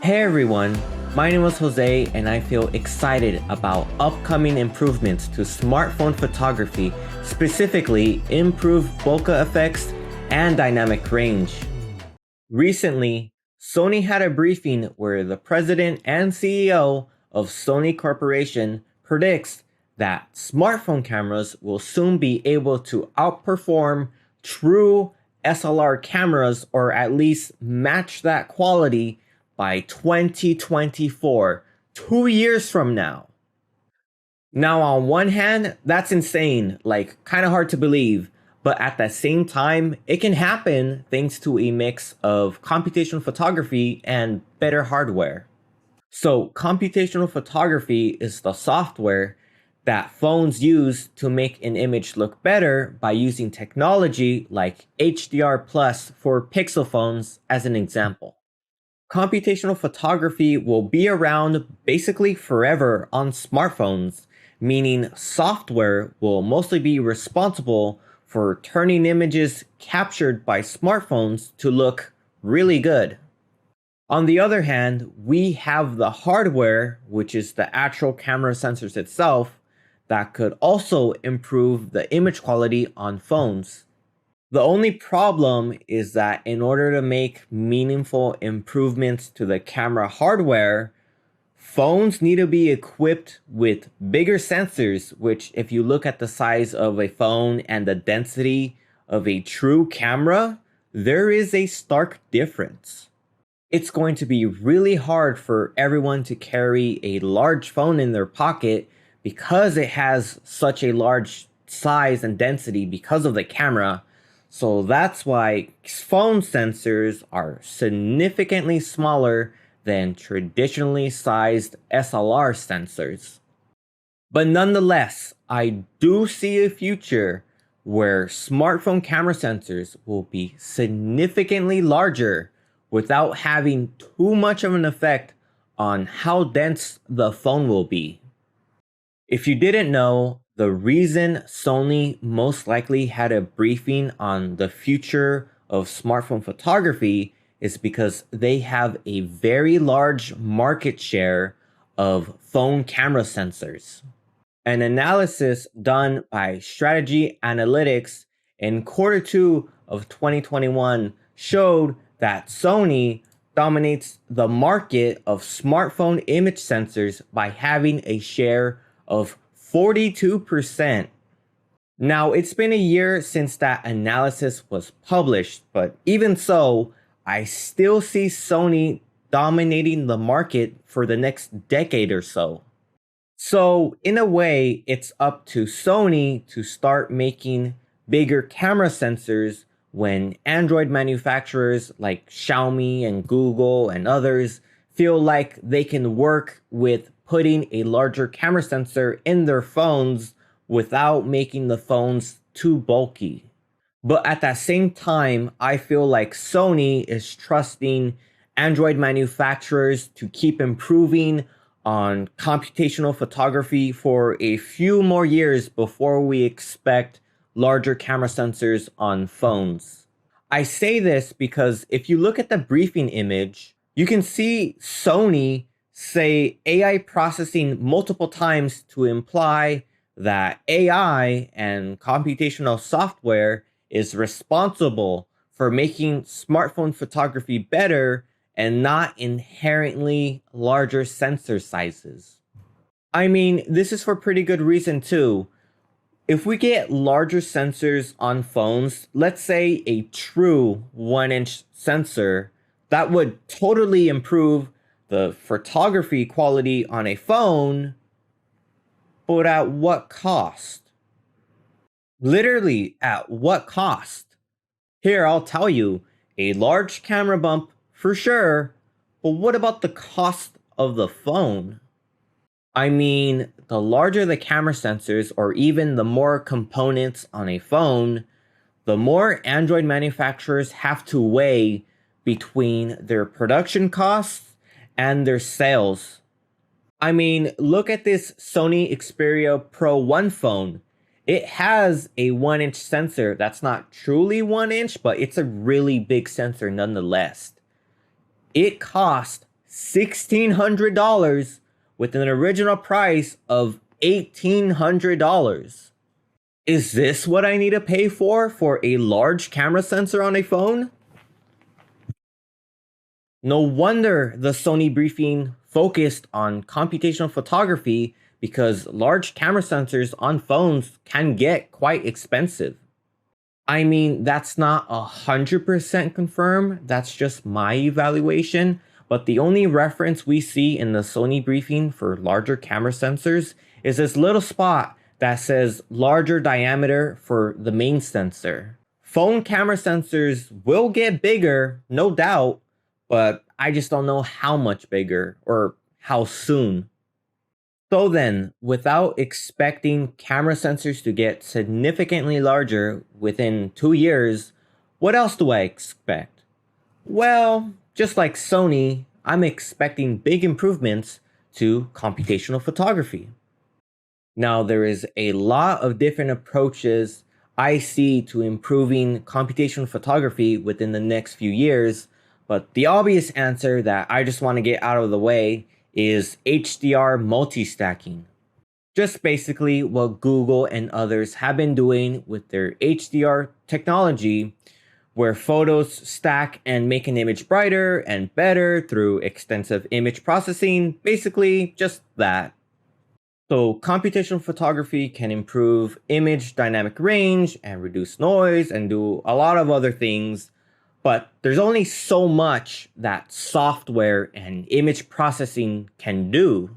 Hey everyone, my name is Jose and I feel excited about upcoming improvements to smartphone photography, specifically improved bokeh effects and dynamic range. Recently, Sony had a briefing where the president and CEO of Sony Corporation predicts that smartphone cameras will soon be able to outperform true SLR cameras or at least match that quality by 2024, 2 years from now. Now, on one hand, that's insane, like kind of hard to believe, but at the same time, it can happen thanks to a mix of computational photography and better hardware. So, computational photography is the software that phones use to make an image look better by using technology like HDR Plus for Pixel phones as an example. Computational photography will be around basically forever on smartphones, meaning software will mostly be responsible for turning images captured by smartphones to look really good. On the other hand, we have the hardware, which is the actual camera sensors itself, that could also improve the image quality on phones. The only problem is that in order to make meaningful improvements to the camera hardware, phones need to be equipped with bigger sensors, which if you look at the size of a phone and the density of a true camera, there is a stark difference. It's going to be really hard for everyone to carry a large phone in their pocket because it has such a large size and density because of the camera. So that's why phone sensors are significantly smaller than traditionally sized SLR sensors. But nonetheless, I do see a future where smartphone camera sensors will be significantly larger without having too much of an effect on how dense the phone will be. If you didn't know, the reason Sony most likely had a briefing on the future of smartphone photography is because they have a very large market share of phone camera sensors. An analysis done by Strategy Analytics in Q2 of 2021 showed that Sony dominates the market of smartphone image sensors by having a share of 42%. Now, it's been a year since that analysis was published, but even so, I still see Sony dominating the market for the next decade or so. So, in a way, it's up to Sony to start making bigger camera sensors when Android manufacturers like Xiaomi and Google and others feel like they can work with putting a larger camera sensor in their phones without making the phones too bulky. But at that same time, I feel like Sony is trusting Android manufacturers to keep improving on computational photography for a few more years before we expect larger camera sensors on phones. I say this because if you look at the briefing image, you can see Sony say AI processing multiple times to imply that AI and computational software is responsible for making smartphone photography better and not inherently larger sensor sizes. I mean, this is for pretty good reason too. If we get larger sensors on phones, let's say a true 1-inch sensor, that would totally improve the photography quality on a phone, but at what cost? Literally, at what cost? Here, I'll tell you, a large camera bump for sure, but what about the cost of the phone? I mean, the larger the camera sensors or even the more components on a phone, the more Android manufacturers have to weigh between their production costs and their sales. I mean, look at this Sony Xperia Pro 1 phone. It has a 1-inch sensor that's not truly 1 inch, but it's a really big sensor nonetheless. It cost $1,600 with an original price of $1,800. Is this what I need to pay for a large camera sensor on a phone? No wonder the Sony briefing focused on computational photography, because large camera sensors on phones can get quite expensive. I mean, that's not 100% confirmed, that's just my evaluation, but the only reference we see in the Sony briefing for larger camera sensors is this little spot that says larger diameter for the main sensor. Phone camera sensors will get bigger, no doubt, but I just don't know how much bigger or how soon. So then, without expecting camera sensors to get significantly larger within 2 years, what else do I expect? Well, just like Sony, I'm expecting big improvements to computational photography. Now, there is a lot of different approaches I see to improving computational photography within the next few years, but the obvious answer that I just want to get out of the way is HDR multi-stacking. Just basically what Google and others have been doing with their HDR technology, where photos stack and make an image brighter and better through extensive image processing, basically just that. So computational photography can improve image dynamic range and reduce noise and do a lot of other things, but there's only so much that software and image processing can do.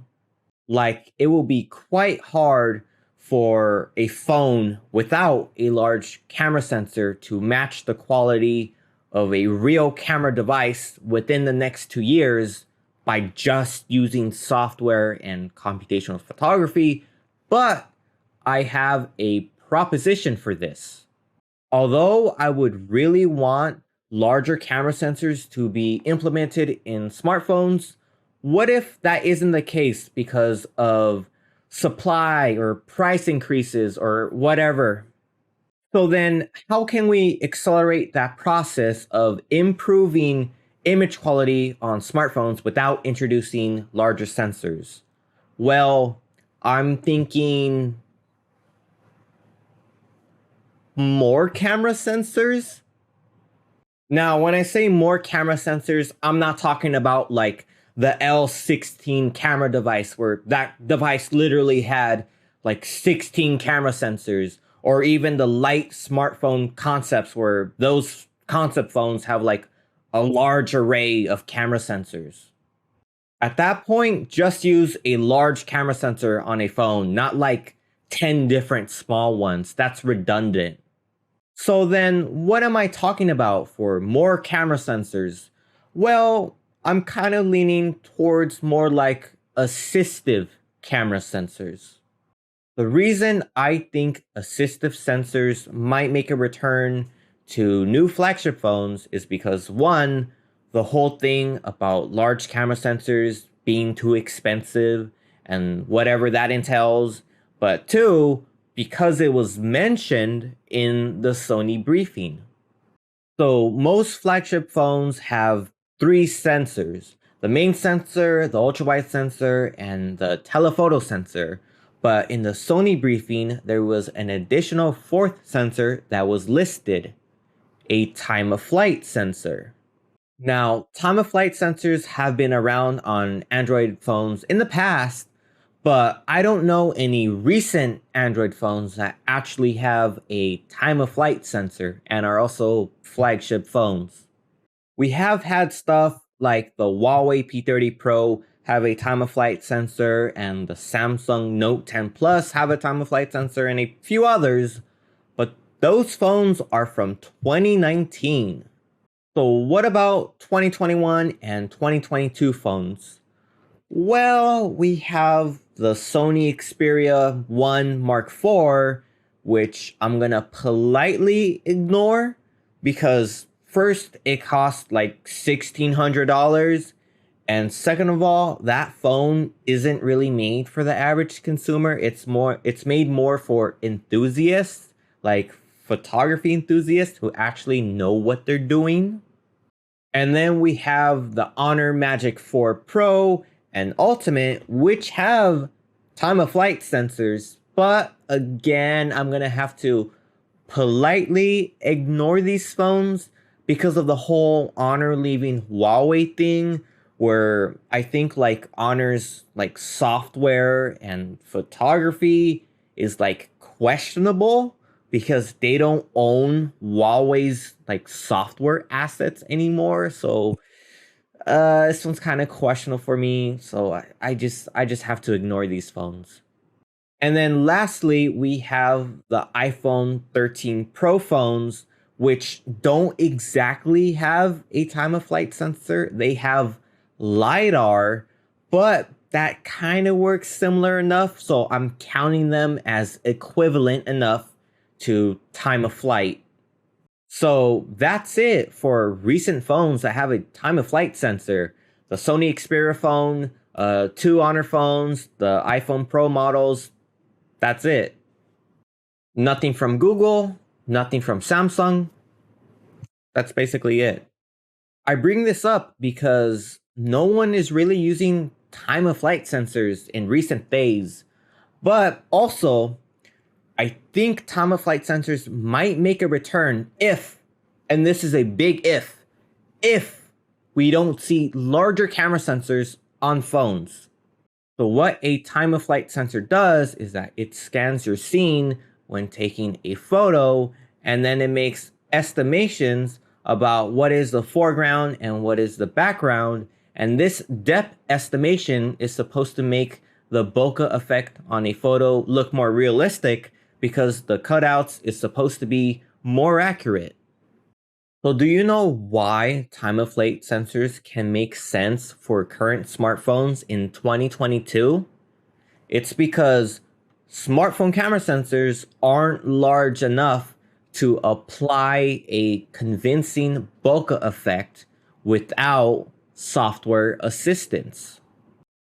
Like, it will be quite hard for a phone without a large camera sensor to match the quality of a real camera device within the next 2 years by just using software and computational photography, but I have a proposition for this. Although I would really want larger camera sensors to be implemented in smartphones, what if that isn't the case because of supply or price increases or whatever? So then, how can we accelerate that process of improving image quality on smartphones without introducing larger sensors? Well, I'm thinking more camera sensors. Now, when I say more camera sensors, I'm not talking about like the L16 camera device, where that device literally had like 16 camera sensors, or even the light smartphone concepts, where those concept phones have like a large array of camera sensors. At that point, just use a large camera sensor on a phone, not like 10 different small ones. That's redundant. So then, what am I talking about for more camera sensors? Well, I'm kind of leaning towards more like assistive camera sensors. The reason I think assistive sensors might make a return to new flagship phones is because, one, the whole thing about large camera sensors being too expensive and whatever that entails, but two, because it was mentioned in the Sony briefing. So most flagship phones have 3 sensors: the main sensor, the ultra-wide sensor, and the telephoto sensor. But in the Sony briefing, there was an additional 4th sensor that was listed: a time of flight sensor. Now, time of flight sensors have been around on Android phones in the past, but I don't know any recent Android phones that actually have a time of flight sensor and are also flagship phones. We have had stuff like the Huawei P30 Pro have a time of flight sensor, and the Samsung Note 10 Plus have a time of flight sensor, and a few others, but those phones are from 2019. So what about 2021 and 2022 phones? Well, we have the Sony Xperia 1 Mark IV, which I'm gonna politely ignore because first, it costs like $1,600, and second of all, that phone isn't really made for the average consumer. It's made more for enthusiasts, like photography enthusiasts who actually know what they're doing. And then we have the Honor Magic 4 Pro and Ultimate, which have time of flight sensors. But again, I'm going to have to politely ignore these phones because of the whole Honor leaving Huawei thing, where I think like Honor's like software and photography is like questionable because they don't own Huawei's like software assets anymore. So this one's kind of questionable for me. So I just have to ignore these phones. And then lastly, we have the iPhone 13 Pro phones, which don't exactly have a time of flight sensor. They have LiDAR, but that kind of works similar enough. So I'm counting them as equivalent enough to time of flight. So that's it for recent phones that have a time of flight sensor. The Sony Xperia phone, two Honor phones, the iPhone Pro models, that's it. Nothing from Google, nothing from Samsung. That's basically it. I bring this up because no one is really using time of flight sensors in recent days. But also, I think time of flight sensors might make a return if, and this is a big if we don't see larger camera sensors on phones. So what a time of flight sensor does is that it scans your scene when taking a photo, and then it makes estimations about what is the foreground and what is the background. And this depth estimation is supposed to make the bokeh effect on a photo look more realistic because the cutouts is supposed to be more accurate. So do you know why time of flight sensors can make sense for current smartphones in 2022? It's because smartphone camera sensors aren't large enough to apply a convincing bokeh effect without software assistance.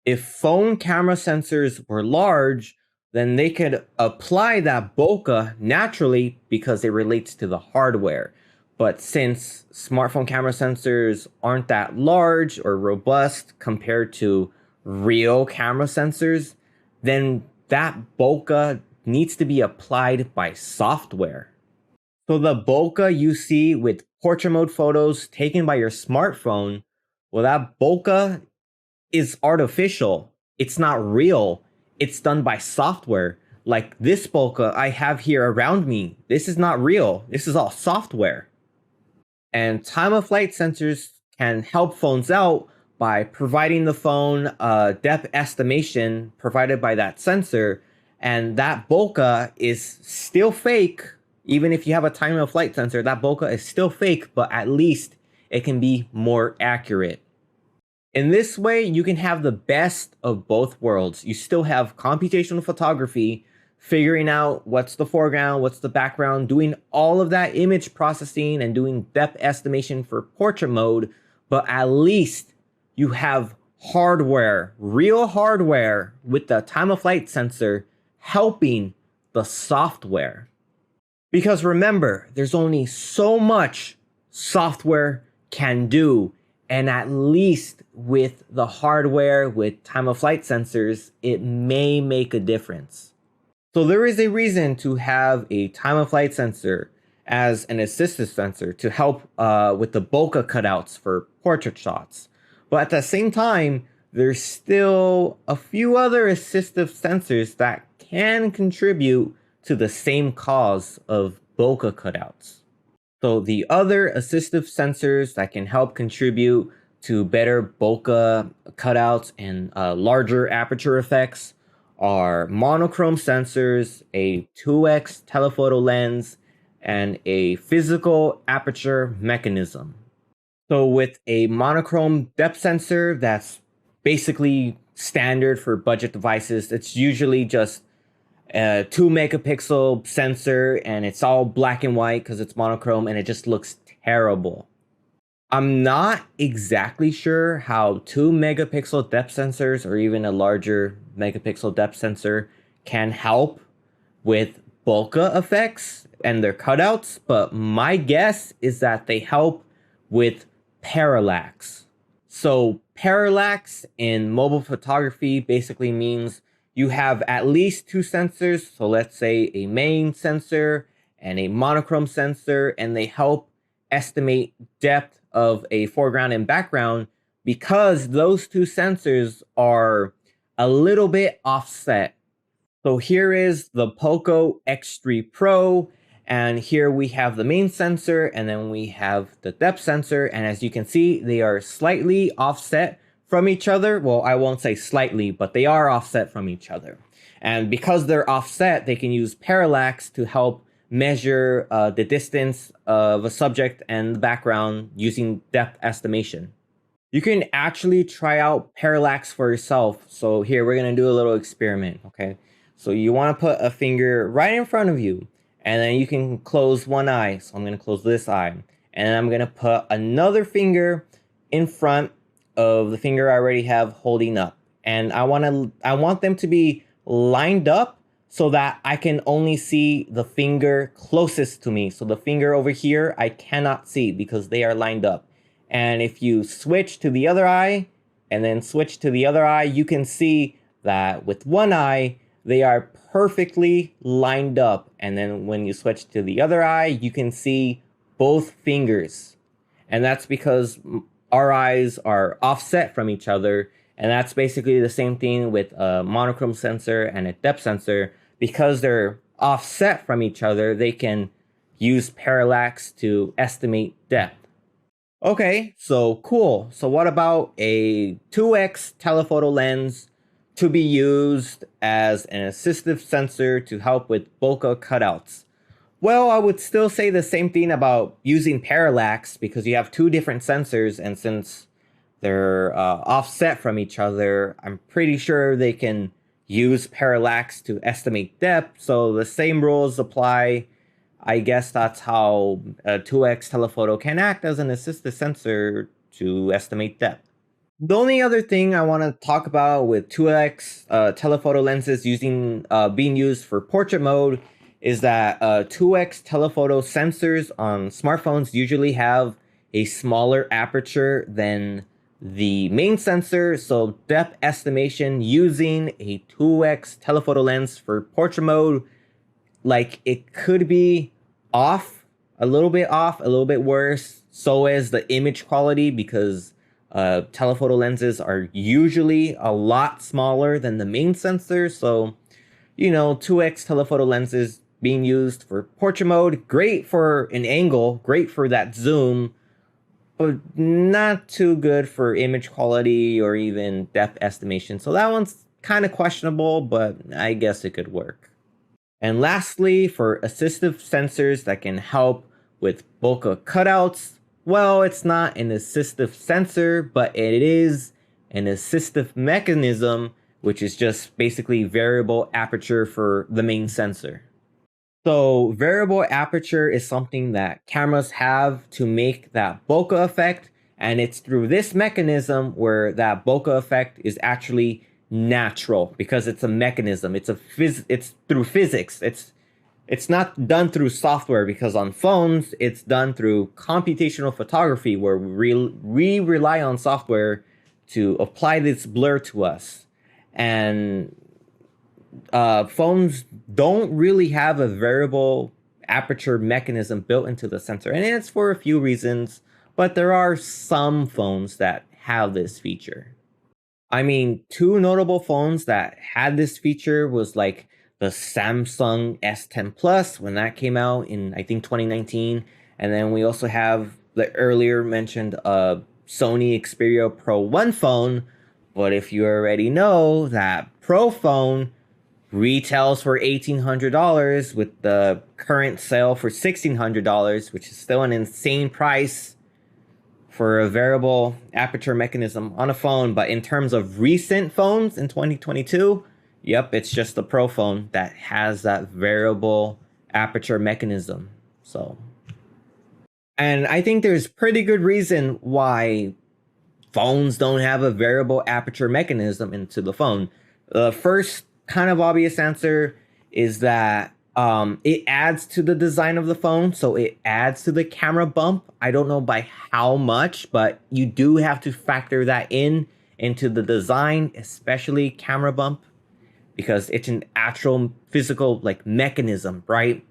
If phone camera sensors were large, then they could apply that bokeh naturally because it relates to the hardware. But since smartphone camera sensors aren't that large or robust compared to real camera sensors, then that bokeh needs to be applied by software. So the bokeh you see with portrait mode photos taken by your smartphone, well, that bokeh is artificial. It's not real. It's done by software. Like this bokeh I have here around me, this is not real. This is all software. And time of flight sensors can help phones out by providing the phone a depth estimation provided by that sensor. And that bokeh is still fake. Even if you have a time of flight sensor, that bokeh is still fake, but at least it can be more accurate. In this way, you can have the best of both worlds. You still have computational photography, figuring out what's the foreground, what's the background, doing all of that image processing and doing depth estimation for portrait mode, but at least you have hardware, real hardware with the time of flight sensor helping the software. Because remember, there's only so much software can do, and at least with the hardware, with time of flight sensors, it may make a difference. So there is a reason to have a time of flight sensor as an assistive sensor to help with the bokeh cutouts for portrait shots. But at the same time, there's still a few other assistive sensors that can contribute to the same cause of bokeh cutouts. So the other assistive sensors that can help contribute to better bokeh cutouts and larger aperture effects are monochrome sensors, a 2x telephoto lens, and a physical aperture mechanism. So with a monochrome depth sensor that's basically standard for budget devices, it's usually just a 2 megapixel sensor and it's all black and white because it's monochrome and it just looks terrible. I'm not exactly sure how 2 megapixel depth sensors or even a larger megapixel depth sensor can help with bokeh effects and their cutouts, but my guess is that they help with parallax. So parallax in mobile photography basically means you have at least two sensors. So let's say a main sensor and a monochrome sensor, and they help estimate depth of a foreground and background because those two sensors are a little bit offset. So here is the Poco X3 Pro, and here we have the main sensor, and then we have the depth sensor, and as you can see, they are slightly offset from each other. Well, I won't say slightly, but they are offset from each other. And because they're offset, they can use parallax to help measure the distance of a subject and the background using depth estimation. You can actually try out parallax for yourself. So here, we're gonna do a little experiment, okay? So you wanna put a finger right in front of you, and then you can close one eye. So I'm gonna close this eye, and then I'm gonna put another finger in front of the finger I already have holding up. And I want them to be lined up so that I can only see the finger closest to me. So the finger over here, I cannot see because they are lined up. And if you switch to the other eye and then switch to the other eye, you can see that with one eye, they are perfectly lined up. And then when you switch to the other eye, you can see both fingers. And that's because our eyes are offset from each other. And that's basically the same thing with a monochrome sensor and a depth sensor. Because they're offset from each other, they can use parallax to estimate depth. Okay, so cool. So what about a 2x telephoto lens to be used as an assistive sensor to help with bokeh cutouts? Well, I would still say the same thing about using parallax because you have two different sensors, and since they're offset from each other, I'm pretty sure they can use parallax to estimate depth. So the same rules apply. I guess that's how a 2x telephoto can act as an assistive sensor to estimate depth. The only other thing I want to talk about with 2x telephoto lenses being used for portrait mode is that 2x telephoto sensors on smartphones usually have a smaller aperture than the main sensor. So depth estimation using a 2x telephoto lens for portrait mode, like, it could be off, a little bit worse. So is the image quality because telephoto lenses are usually a lot smaller than the main sensor. So, 2x telephoto lenses being used for portrait mode, great for an angle, great for that zoom, but not too good for image quality or even depth estimation. So that one's kind of questionable, but I guess it could work. And lastly, for assistive sensors that can help with bokeh cutouts, well, it's not an assistive sensor, but it is an assistive mechanism, which is just basically variable aperture for the main sensor. So variable aperture is something that cameras have to make that bokeh effect, and it's through this mechanism where that bokeh effect is actually natural because it's a mechanism. It's through physics. It's not done through software because on phones it's done through computational photography where we rely on software to apply this blur to us. And phones don't really have a variable aperture mechanism built into the sensor, and it's for a few reasons, but there are some phones that have this feature. I mean, two notable phones that had this feature was like the Samsung S10 Plus when that came out in, I think, 2019, and then we also have the earlier mentioned Sony Xperia Pro 1 phone. But if you already know, that Pro phone retails for $1,800 with the current sale for $1,600, which is still an insane price for a variable aperture mechanism on a phone. But in terms of recent phones in 2022, yep, it's just the Pro phone that has that variable aperture mechanism. So, and I think there's pretty good reason why phones don't have a variable aperture mechanism into the phone. The first kind of obvious answer is that It adds to the design of the phone, so it adds to the camera bump. I don't know by how much, but you do have to factor that into the design, especially camera bump, because it's an actual physical like mechanism, right?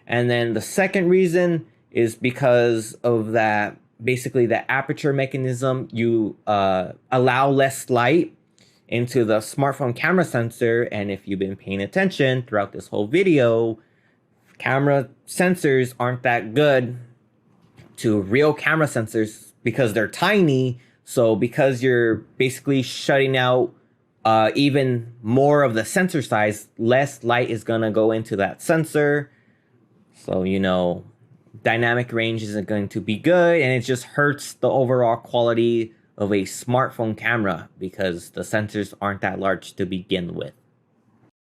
And then the second reason is because of that, basically the aperture mechanism. You allow less light into the smartphone camera sensor. And if you've been paying attention throughout this whole video, camera sensors aren't that good to real camera sensors because they're tiny. So because you're basically shutting out even more of the sensor size, less light is gonna go into that sensor. So, dynamic range isn't going to be good, and it just hurts the overall quality of a smartphone camera because the sensors aren't that large to begin with.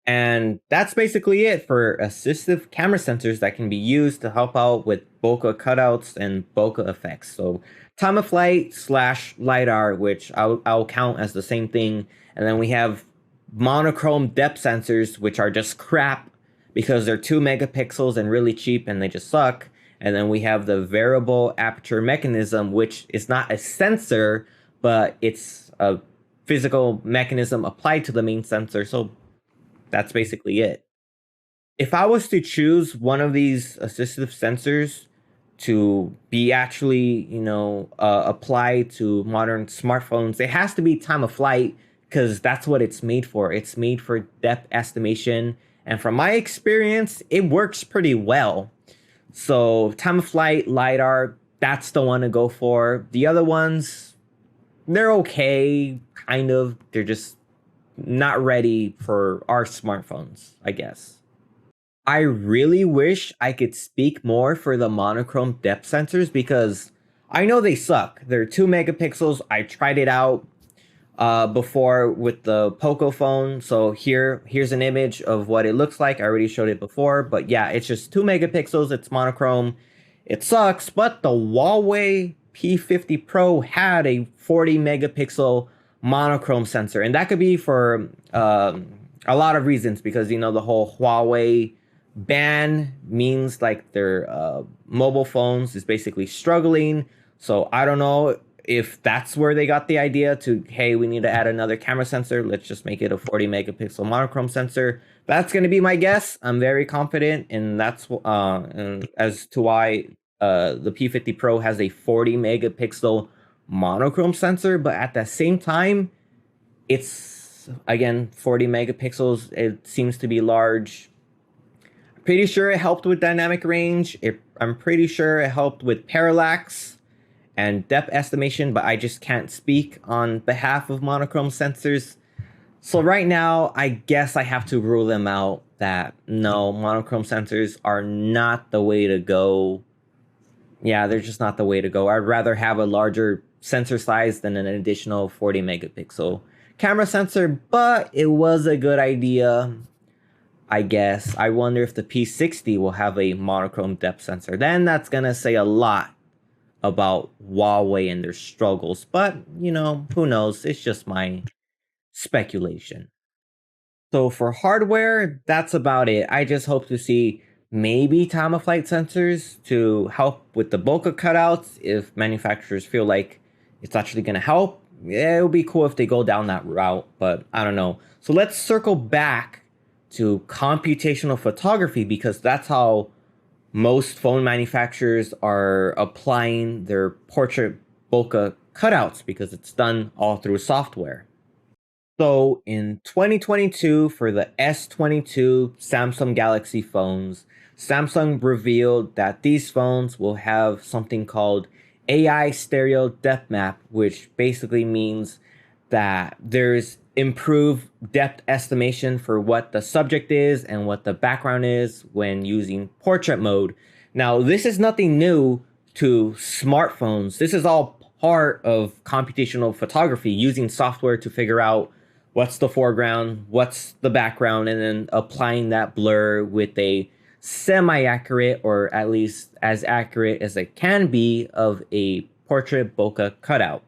And that's basically it for assistive camera sensors that can be used to help out with bokeh cutouts and bokeh effects. So time of flight / LiDAR, which I'll count as the same thing. And then we have monochrome depth sensors, which are just crap because they're 2 megapixels and really cheap and they just suck. And then we have the variable aperture mechanism, which is not a sensor, but it's a physical mechanism applied to the main sensor. So that's basically it. If I was to choose one of these assistive sensors to be actually, applied to modern smartphones, it has to be time of flight because that's what it's made for. It's made for depth estimation. And from my experience, it works pretty well. So time of flight, LiDAR, that's the one to go for. The other ones, they're okay, kind of. They're just not ready for our smartphones, I guess. I really wish I could speak more for the monochrome depth sensors because I know they suck. They're 2 megapixels. I tried it out before with the Poco phone. So here's an image of what it looks like. I already showed it before, but yeah, it's just 2 megapixels. It's monochrome. It sucks, but the Huawei P50 Pro had a 40 megapixel monochrome sensor, and that could be for a lot of reasons because the whole Huawei ban means like their mobile phones is basically struggling. So I don't know if that's where they got the idea to, hey, we need to add another camera sensor, let's just make it a 40 megapixel monochrome sensor. That's going to be my guess. I'm very confident, and that's and as to why the P50 Pro has a 40 megapixel monochrome sensor, but at the same time, it's again 40 megapixels. It seems to be large. I'm pretty sure it helped with dynamic range. I'm pretty sure it helped with parallax and depth estimation, but I just can't speak on behalf of monochrome sensors. So right now, I guess I have to rule them out that no, monochrome sensors are not the way to go. Yeah, they're just not the way to go. I'd rather have a larger sensor size than an additional 40 megapixel camera sensor, but it was a good idea, I guess. I wonder if the P60 will have a monochrome depth sensor. Then that's going to say a lot about Huawei and their struggles. But, who knows? It's just my speculation. So for hardware, that's about it. I just hope to see maybe time-of-flight sensors to help with the bokeh cutouts if manufacturers feel like it's actually going to help. Yeah, it would be cool if they go down that route, but I don't know. So let's circle back to computational photography because that's how most phone manufacturers are applying their portrait bokeh cutouts because it's done all through software. So in 2022, for the S22 Samsung Galaxy phones, Samsung revealed that these phones will have something called AI stereo depth map, which basically means that there's improved depth estimation for what the subject is and what the background is when using portrait mode. Now, this is nothing new to smartphones. This is all part of computational photography, using software to figure out what's the foreground, what's the background, and then applying that blur with a semi-accurate, or at least as accurate as it can be, of a portrait bokeh cutout.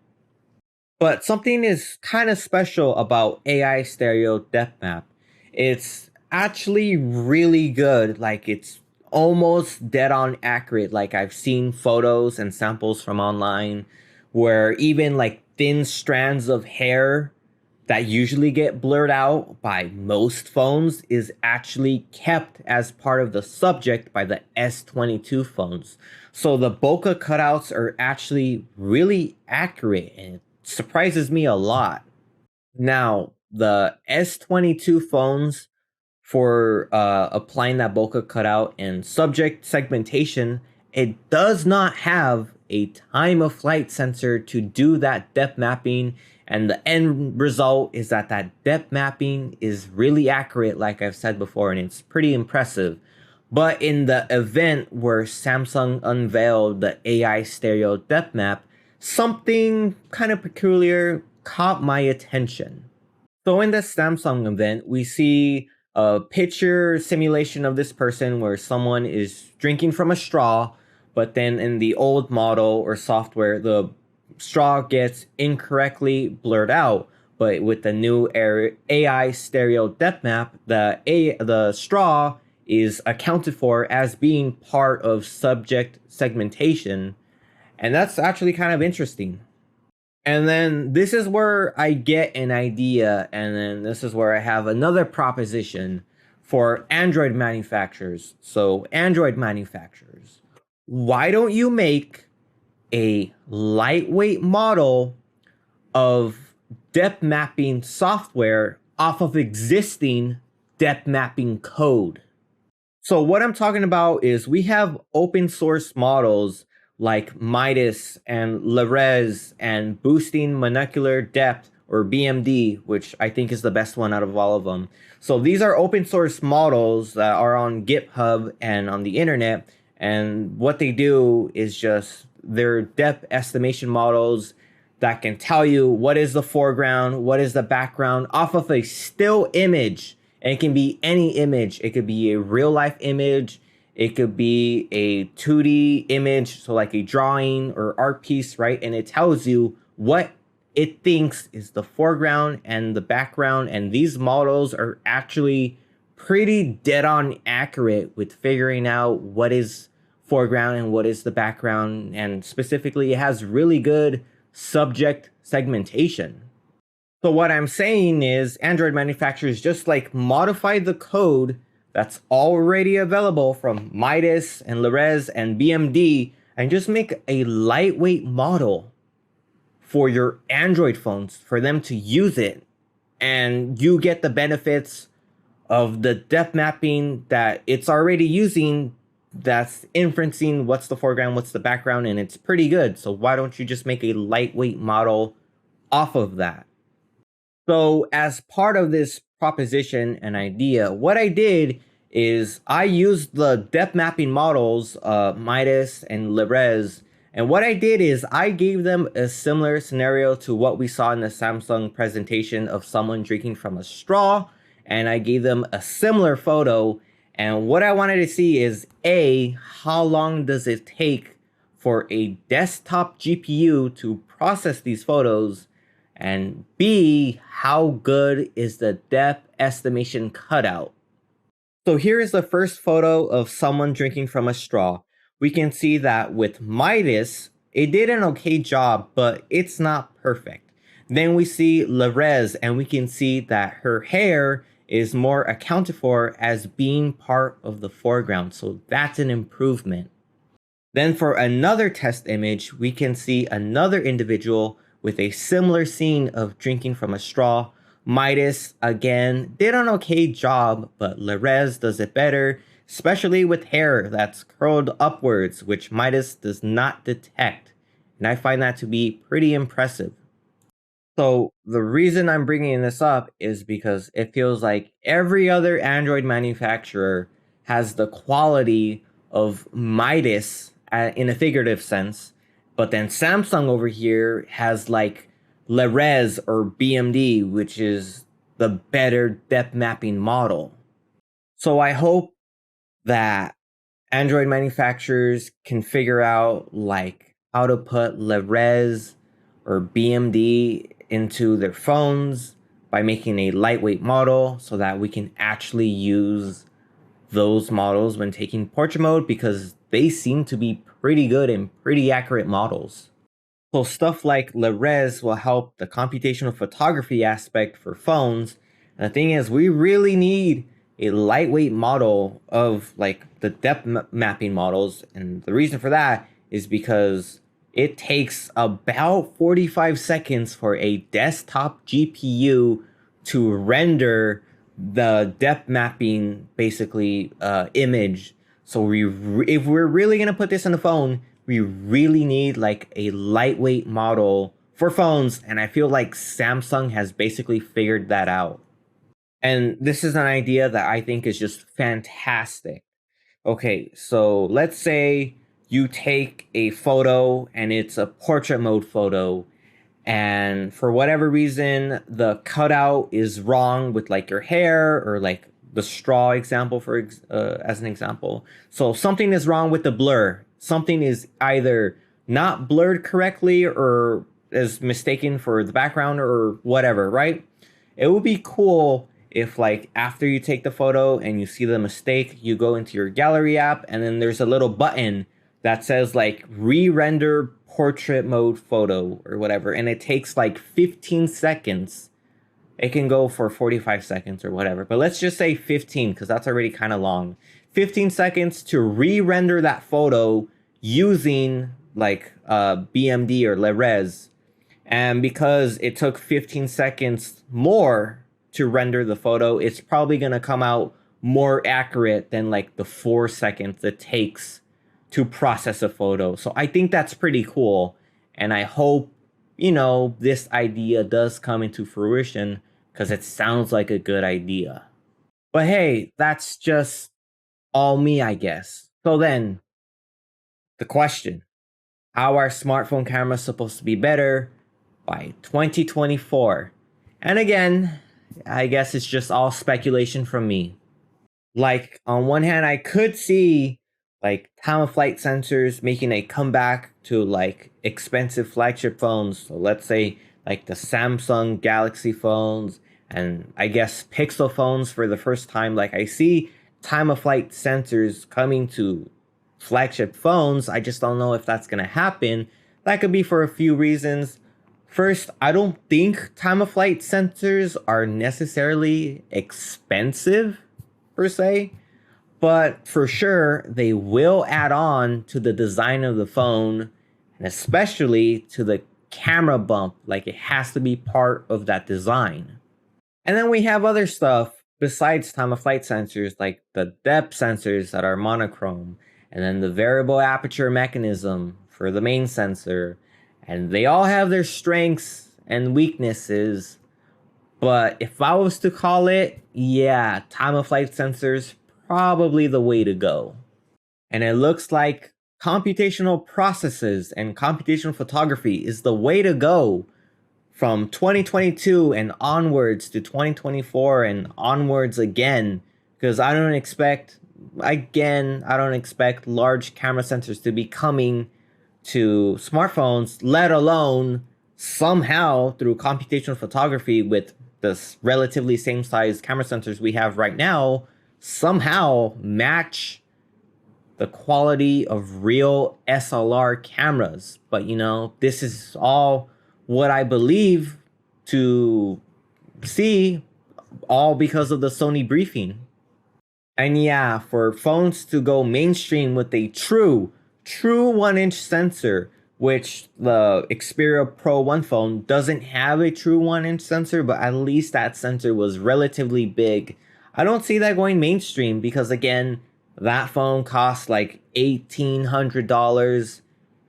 But something is kind of special about AI stereo depth map. It's actually really good. Like it's almost dead on accurate. Like I've seen photos and samples from online where even like thin strands of hair that usually get blurred out by most phones is actually kept as part of the subject by the S22 phones. So the bokeh cutouts are actually really accurate and it surprises me a lot. Now, the S22 phones for applying that bokeh cutout and subject segmentation, it does not have a time of flight sensor to do that depth mapping. And the end result is that that depth mapping is really accurate, like I've said before, and it's pretty impressive. But in the event where Samsung unveiled the AI stereo depth map, something kind of peculiar caught my attention. So in the Samsung event, we see a picture simulation of this person where someone is drinking from a straw, but then in the old model or software, the straw gets incorrectly blurred out. But with the new AI stereo depth map, the straw is accounted for as being part of subject segmentation, and that's actually kind of interesting. And then this is where I get an idea, and then this is where I have another proposition for Android manufacturers. So, Android manufacturers, why don't you make a lightweight model of depth mapping software off of existing depth mapping code? So what I'm talking about is we have open source models like Midas and Lerez and boosting molecular depth or BMD, which I think is the best one out of all of them. So these are open source models that are on GitHub and on the internet. And what they do is just they're depth estimation models that can tell you what is the foreground, what is the background off of a still image. And it can be any image. It could be a real life image. It could be a 2D image, so like a drawing or art piece, right? And it tells you what it thinks is the foreground and the background. And these models are actually pretty dead on accurate with figuring out what is foreground and what is the background. And specifically, it has really good subject segmentation. So what I'm saying is Android manufacturers just like modify the code that's already available from Midas and Lerez and BMD and just make a lightweight model for your Android phones for them to use it. And you get the benefits of the depth mapping that it's already using that's inferencing what's the foreground, what's the background, and it's pretty good. So why don't you just make a lightweight model off of that? So as part of this proposition and idea, what I did is I used the depth mapping models, Midas and Lerez, and what I did is I gave them a similar scenario to what we saw in the Samsung presentation of someone drinking from a straw, and I gave them a similar photo. And what I wanted to see is A, how long does it take for a desktop GPU to process these photos? And B, how good is the depth estimation cutout? So here is the first photo of someone drinking from a straw. We can see that with Midas, it did an okay job, but it's not perfect. Then we see Lerez, and we can see that her hair is more accounted for as being part of the foreground. So that's an improvement. Then for another test image, we can see another individual with a similar scene of drinking from a straw. Midas, again, did an okay job, but Lerez does it better, especially with hair that's curled upwards, which Midas does not detect. And I find that to be pretty impressive. So the reason I'm bringing this up is because it feels like every other Android manufacturer has the quality of Midas in a figurative sense, but then Samsung over here has like Lerez or BMD, which is the better depth mapping model. So I hope that Android manufacturers can figure out like how to put Lerez or BMD into their phones by making a lightweight model so that we can actually use those models when taking portrait mode, because they seem to be pretty good and pretty accurate models. So stuff like LiDAR will help the computational photography aspect for phones. And the thing is, we really need a lightweight model of like the depth mapping models. And the reason for that is because it takes about 45 seconds for a desktop GPU to render the depth mapping basically image. So if we're really gonna put this in the phone, we really need like a lightweight model for phones, and I feel like Samsung has basically figured that out. And this is an idea that I think is just fantastic. Okay, so let's say you take a photo and it's a portrait mode photo, and for whatever reason the cutout is wrong with like your hair, or like the straw example as an example. So something is wrong with the blur. Something is either not blurred correctly or is mistaken for the background or whatever, right? It would be cool if like after you take the photo and you see the mistake, you go into your gallery app and then there's a little button that says like re-render portrait mode photo or whatever, and it takes like 15 seconds. It can go for 45 seconds or whatever, but let's just say 15 because that's already kind of long. 15 seconds to re-render that photo using like BMD or LiDAR. And because it took 15 seconds more to render the photo, it's probably going to come out more accurate than like the 4 seconds it takes to process a photo. So I think that's pretty cool. And I hope, this idea does come into fruition because it sounds like a good idea. But hey, that's just all me, I guess. So then, the question, how are smartphone cameras supposed to be better by 2024? And again, I guess it's just all speculation from me. Like, on one hand, I could see like time of flight sensors making a comeback to like expensive flagship phones. So let's say like the Samsung Galaxy phones, and I guess Pixel phones for the first time. Like I see time of flight sensors coming to flagship phones. I just don't know if that's going to happen. That could be for a few reasons. First, I don't think time of flight sensors are necessarily expensive per se, but for sure they will add on to the design of the phone, and especially to the camera bump. Like it has to be part of that design. And then we have other stuff besides time of flight sensors, like the depth sensors that are monochrome, and then the variable aperture mechanism for the main sensor. And they all have their strengths and weaknesses. But if I was to call it, yeah, time of flight sensors, probably the way to go. And it looks like computational processes and computational photography is the way to go from 2022 and onwards to 2024 and onwards again, because I don't expect large camera sensors to be coming to smartphones, let alone somehow through computational photography with this relatively same size camera sensors we have right now, somehow match the quality of real SLR cameras. But this is all what I believe to see, all because of the Sony briefing. And yeah, for phones to go mainstream with a true 1-inch sensor, which the Xperia Pro 1 phone doesn't have a true 1-inch sensor, but at least that sensor was relatively big. I don't see that going mainstream because, again, that phone costs like $1,800,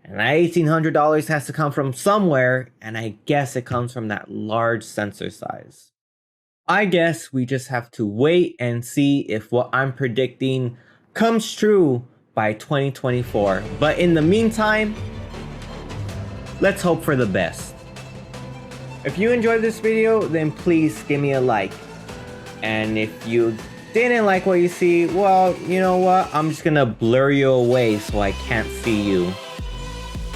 and that $1,800 has to come from somewhere, and I guess it comes from that large sensor size. I guess we just have to wait and see if what I'm predicting comes true by 2024. But in the meantime, let's hope for the best. If you enjoyed this video, then please give me a like. And if you didn't like what you see, well, you know what? I'm just gonna blur you away so I can't see you.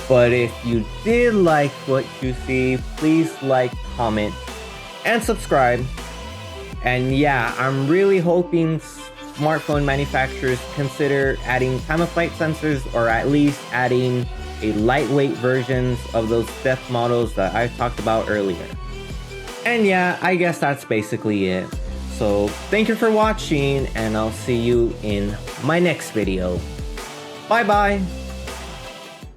But if you did like what you see, please like, comment, and subscribe. And yeah, I'm really hoping smartphone manufacturers consider adding time-of-flight sensors, or at least adding a lightweight versions of those stealth models that I talked about earlier. And yeah, I guess that's basically it. So thank you for watching, and I'll see you in my next video. Bye bye!